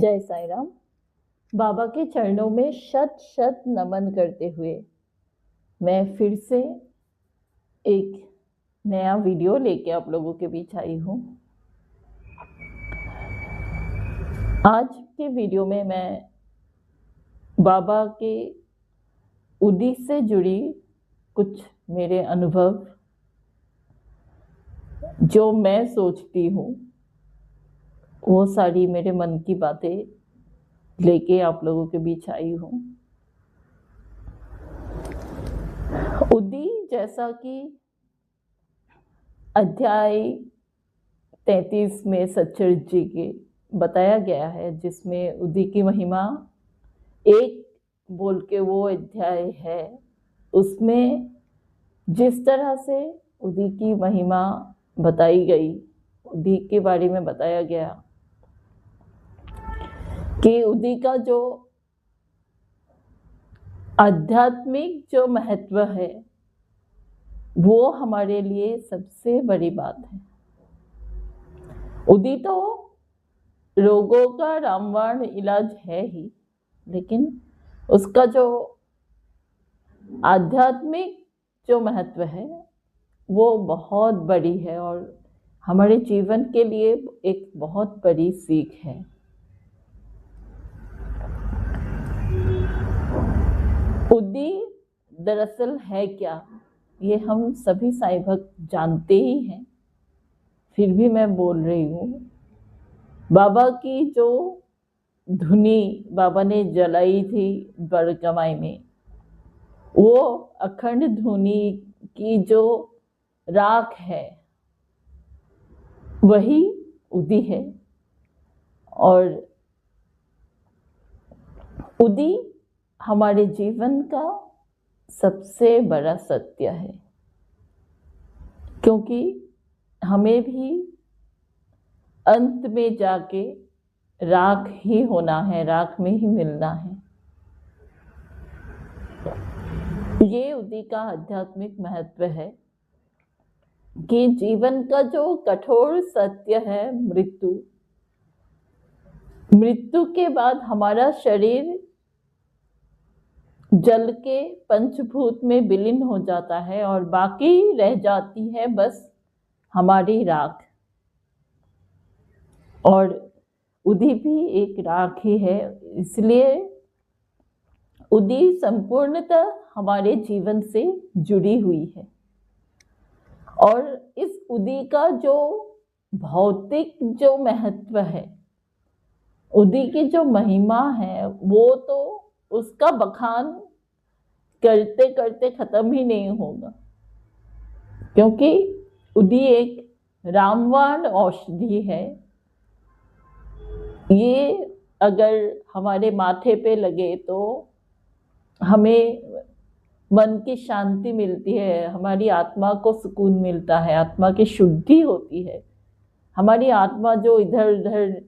जय साईं राम। बाबा के चरणों में शत शत नमन करते हुए मैं फिर से एक नया वीडियो लेके आप लोगों के बीच आई हूँ। आज के वीडियो में मैं बाबा के उदी से जुड़ी कुछ मेरे अनुभव, जो मैं सोचती हूँ, वो सारी मेरे मन की बातें लेके आप लोगों के बीच आई हूँ। उदी, जैसा कि अध्याय 33 में सच्चरित्र जी के बताया गया है, जिसमें उदी की महिमा एक बोल के वो अध्याय है, उसमें जिस तरह से उदी की महिमा बताई गई, उदी के बारे में बताया गया कि उदी का जो आध्यात्मिक जो महत्व है वो हमारे लिए सबसे बड़ी बात है। उदी तो रोगों का रामबाण इलाज है ही, लेकिन उसका जो आध्यात्मिक जो महत्व है वो बहुत बड़ी है और हमारे जीवन के लिए एक बहुत बड़ी सीख है। उदी दरअसल है क्या, ये हम सभी साईं भक्त जानते ही हैं, फिर भी मैं बोल रही हूँ। बाबा की जो धुनी बाबा ने जलाई थी बड़कमाई में, वो अखंड धुनी की जो राख है वही उदी है। और उदी हमारे जीवन का सबसे बड़ा सत्य है, क्योंकि हमें भी अंत में जाके राख ही होना है, राख में ही मिलना है। ये उदी का आध्यात्मिक महत्व है कि जीवन का जो कठोर सत्य है, मृत्यु के बाद हमारा शरीर जल के पंचभूत में विलीन हो जाता है और बाकी रह जाती है बस हमारी राख। और उदी भी एक राख ही है, इसलिए उदी संपूर्णतः हमारे जीवन से जुड़ी हुई है। और इस उदी का जो भौतिक जो महत्व है, उदी की जो महिमा है, वो तो उसका बखान करते करते खत्म ही नहीं होगा, क्योंकि उदी एक रामबाण औषधि है। ये अगर हमारे माथे पे लगे तो हमें मन की शांति मिलती है, हमारी आत्मा को सुकून मिलता है, आत्मा की शुद्धि होती है। हमारी आत्मा जो इधर उधर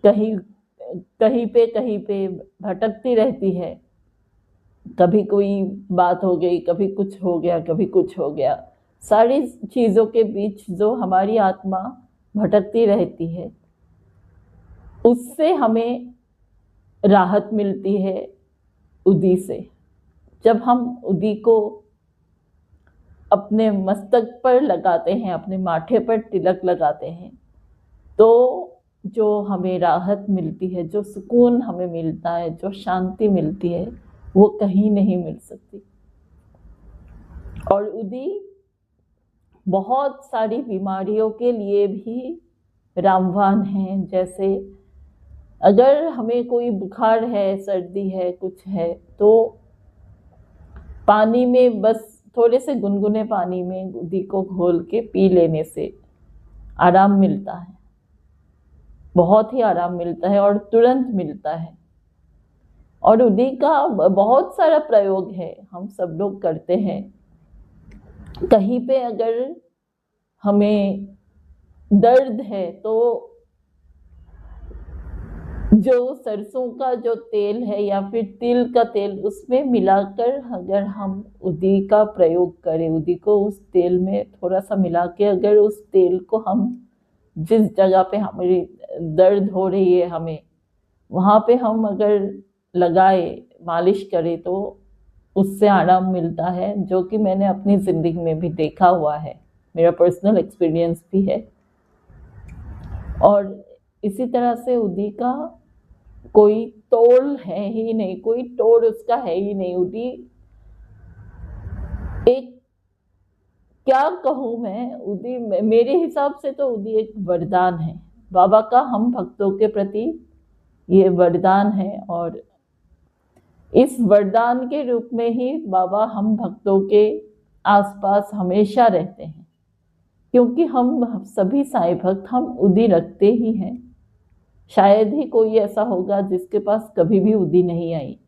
कहीं पे भटकती रहती है, कभी कोई बात हो गई, कभी कुछ हो गया, कभी कुछ हो गया, सारी चीज़ों के बीच जो हमारी आत्मा भटकती रहती है, उससे हमें राहत मिलती है उदी से। जब हम उदी को अपने मस्तक पर लगाते हैं, अपने माथे पर तिलक लगाते हैं, तो जो हमें राहत मिलती है, जो सुकून हमें मिलता है, जो शांति मिलती है, वो कहीं नहीं मिल सकती। और उदी बहुत सारी बीमारियों के लिए भी रामबाण है। जैसे अगर हमें कोई बुखार है, सर्दी है, कुछ है, तो पानी में बस थोड़े से गुनगुने पानी में उदी को घोल के पी लेने से आराम मिलता है, बहुत ही आराम मिलता है और तुरंत मिलता है। और उदी का बहुत सारा प्रयोग है, हम सब लोग करते हैं। कहीं पे अगर हमें दर्द है तो जो सरसों का जो तेल है या फिर तिल का तेल, उसमें मिलाकर अगर हम उदी का प्रयोग करें, उदी को उस तेल में थोड़ा सा मिला के अगर उस तेल को हम जिस जगह पे हमारी दर्द हो रही है हमें, वहाँ पे हम अगर लगाए, मालिश करें तो उससे आराम मिलता है, जो कि मैंने अपनी ज़िंदगी में भी देखा हुआ है, मेरा पर्सनल एक्सपीरियंस भी है। और इसी तरह से उदी का कोई तोड़ है ही नहीं, कोई तोड़ उसका है ही नहीं। उदी एक, क्या कहूँ मैं, उदी मेरे हिसाब से तो उदी एक वरदान है बाबा का, हम भक्तों के प्रति ये वरदान है। और इस वरदान के रूप में ही बाबा हम भक्तों के आसपास हमेशा रहते हैं, क्योंकि हम सभी साईं भक्त हम उदी रखते ही हैं। शायद ही कोई ऐसा होगा जिसके पास कभी भी उदी नहीं आई।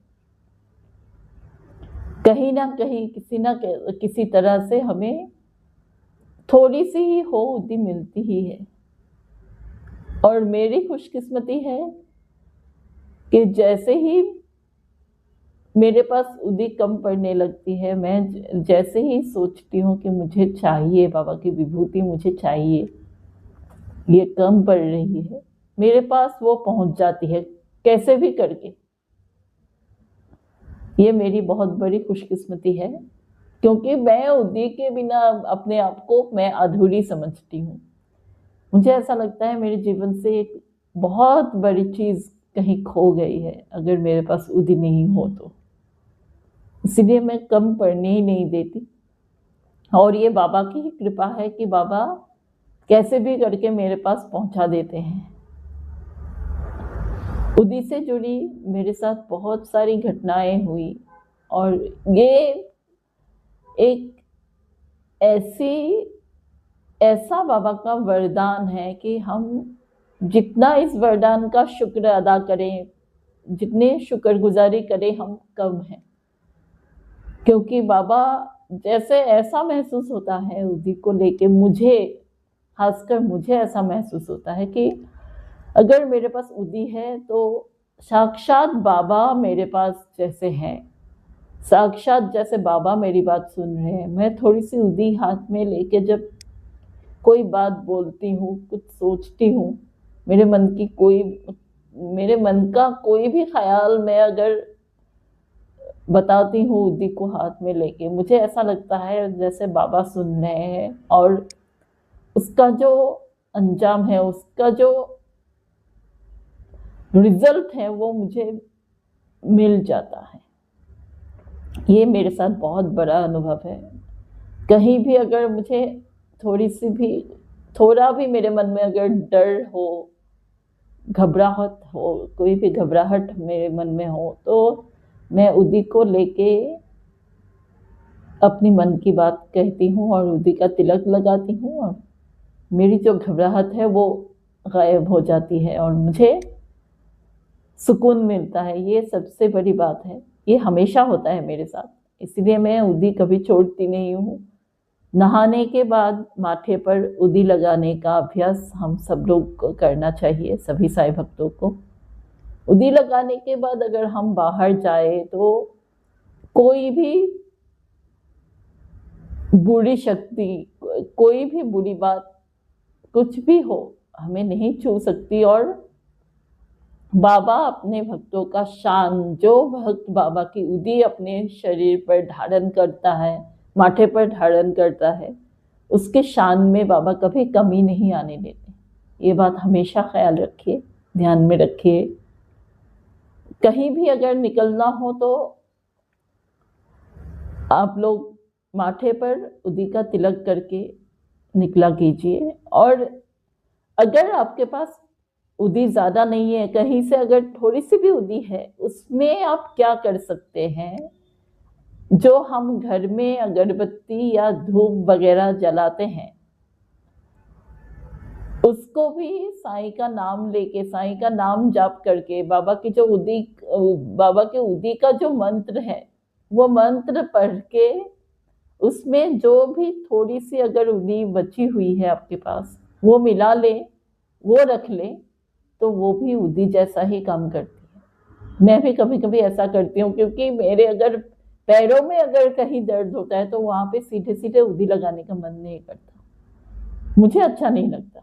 कहीं ना कहीं किसी ना किसी तरह से हमें थोड़ी सी ही हो उदी मिलती ही है। और मेरी खुशकिस्मती है कि जैसे ही मेरे पास उदी कम पड़ने लगती है, मैं जैसे ही सोचती हूँ कि मुझे चाहिए बाबा की विभूति, मुझे चाहिए, ये कम पड़ रही है, मेरे पास वो पहुंच जाती है कैसे भी करके। ये मेरी बहुत बड़ी खुशकिस्मती है, क्योंकि मैं उदी के बिना अपने आप को मैं अधूरी समझती हूँ। मुझे ऐसा लगता है मेरे जीवन से एक बहुत बड़ी चीज़ कहीं खो गई है अगर मेरे पास उदी नहीं हो तो। इसलिए मैं कम पढ़ने ही नहीं देती। और ये बाबा की ही कृपा है कि बाबा कैसे भी करके मेरे पास पहुंचा देते हैं। उदी से जुड़ी मेरे साथ बहुत सारी घटनाएं हुई, और ये एक ऐसा बाबा का वरदान है कि हम जितना इस वरदान का शुक्र अदा करें, जितने शुक्रगुजारी करें, हम कम हैं। क्योंकि बाबा जैसे ऐसा महसूस होता है उदी को लेके, मुझे खासकर मुझे ऐसा महसूस होता है कि अगर मेरे पास उदी है तो साक्षात बाबा मेरे पास जैसे हैं, साक्षात जैसे बाबा मेरी बात सुन रहे हैं। मैं थोड़ी सी उदी हाथ में लेके जब कोई बात बोलती हूँ, कुछ सोचती हूँ, मेरे मन का कोई भी ख्याल मैं अगर बताती हूँ उदी को हाथ में लेके, मुझे ऐसा लगता है जैसे बाबा सुन रहे हैं, और उसका जो अंजाम है, उसका जो रिजल्ट है, वो मुझे मिल जाता है। ये मेरे साथ बहुत बड़ा अनुभव है। कहीं भी अगर मुझे थोड़ा भी मेरे मन में अगर डर हो, घबराहट हो, कोई भी घबराहट मेरे मन में हो, तो मैं उदी को लेके अपनी मन की बात कहती हूँ और उदी का तिलक लगाती हूँ, और मेरी जो घबराहट है वो गायब हो जाती है और मुझे सुकून मिलता है। ये सबसे बड़ी बात है, ये हमेशा होता है मेरे साथ, इसलिए मैं उदी कभी छोड़ती नहीं हूँ। नहाने के बाद माथे पर उदी लगाने का अभ्यास हम सब लोग को करना चाहिए, सभी साईं भक्तों को। उदी लगाने के बाद अगर हम बाहर जाए तो कोई भी बुरी शक्ति, कोई भी बुरी बात, कुछ भी हो, हमें नहीं छू सकती। और बाबा अपने भक्तों का शान, जो भक्त बाबा की उदी अपने शरीर पर धारण करता है, माथे पर धारण करता है, उसके शान में बाबा कभी कमी नहीं आने देते। ये बात हमेशा ख्याल रखिए, ध्यान में रखिए। कहीं भी अगर निकलना हो तो आप लोग माथे पर उदी का तिलक करके निकला कीजिए। और अगर आपके पास उदी ज़्यादा नहीं है, कहीं से अगर थोड़ी सी भी उदी है, उसमें आप क्या कर सकते हैं, जो हम घर में अगरबत्ती या धूप वगैरह जलाते हैं, उसको भी साईं का नाम लेके, साईं का नाम जाप करके, बाबा के उदी का जो मंत्र है, वो मंत्र पढ़ के उसमें जो भी थोड़ी सी अगर उदी बची हुई है आपके पास, वो मिला ले, वो रख ले, तो वो भी उदी जैसा ही काम करती है। मैं भी कभी कभी ऐसा करती हूँ, क्योंकि मेरे अगर पैरों में अगर कहीं दर्द होता है तो वहां पे सीधे सीधे उदी लगाने का मन नहीं करता, मुझे अच्छा नहीं लगता।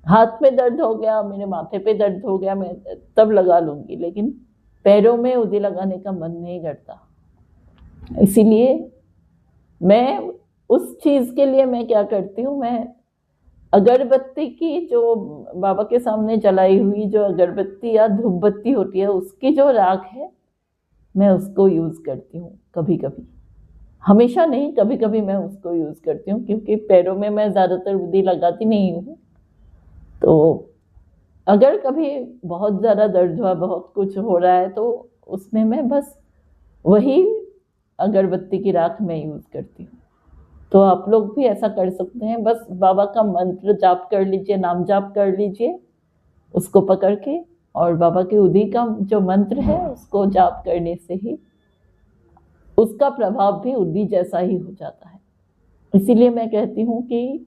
हाथ में दर्द हो गया, मेरे माथे पे दर्द हो गया, मैं तब लगा लूँगी, लेकिन पैरों में उदी लगाने का मन नहीं करता। इसीलिए मैं उस चीज़ के लिए मैं क्या करती हूँ, मैं अगरबत्ती की जो बाबा के सामने जलाई हुई जो अगरबत्ती या धूप बत्ती होती है, उसकी जो राख है, मैं उसको यूज़ करती हूँ कभी-कभी। हमेशा नहीं, कभी-कभी मैं उसको यूज़ करती हूँ, क्योंकि पैरों में मैं ज़्यादातर उदी लगाती नहीं हूँ। तो अगर कभी बहुत ज़्यादा दर्द हुआ, बहुत कुछ हो रहा है, तो उसमें मैं बस वही अगरबत्ती की राख मैं यूज़ करती हूँ। तो आप लोग भी ऐसा कर सकते हैं, बस बाबा का मंत्र जाप कर लीजिए, नाम जाप कर लीजिए उसको पकड़ के, और बाबा की उदी का जो मंत्र है उसको जाप करने से ही उसका प्रभाव भी उदी जैसा ही हो जाता है। इसीलिए मैं कहती हूँ कि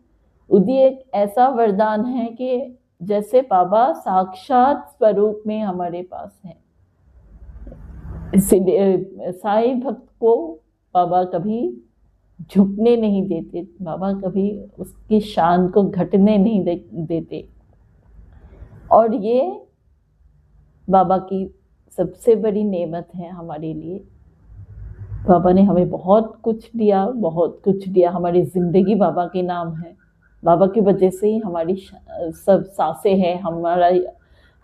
उदी एक ऐसा वरदान है कि जैसे बाबा साक्षात स्वरूप में हमारे पास है। इसीलिए साईं भक्त को बाबा कभी झुकने नहीं देते, बाबा कभी उसकी शान को घटने नहीं देते। और ये बाबा की सबसे बड़ी नेमत है हमारे लिए। बाबा ने हमें बहुत कुछ दिया, बहुत कुछ दिया। हमारी ज़िंदगी बाबा के नाम है। बाबा की वजह से ही हमारी सब सांसें हैं,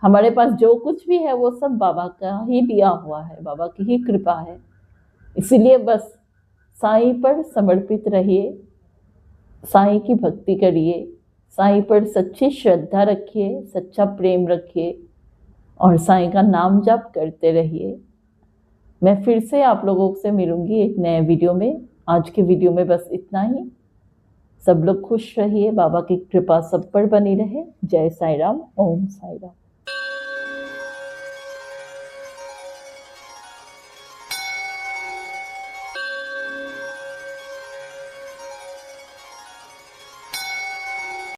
हमारे पास जो कुछ भी है वो सब बाबा का ही दिया हुआ है, बाबा की ही कृपा है। इसीलिए बस साईं पर समर्पित रहिए, साईं की भक्ति करिए, साईं पर सच्ची श्रद्धा रखिए, सच्चा प्रेम रखिए और साईं का नाम जाप करते रहिए। मैं फिर से आप लोगों से मिलूंगी एक नए वीडियो में। आज के वीडियो में बस इतना ही। सब लोग खुश रहिए, बाबा की कृपा सब पर बनी रहे। जय साईं राम, ओम साईं राम।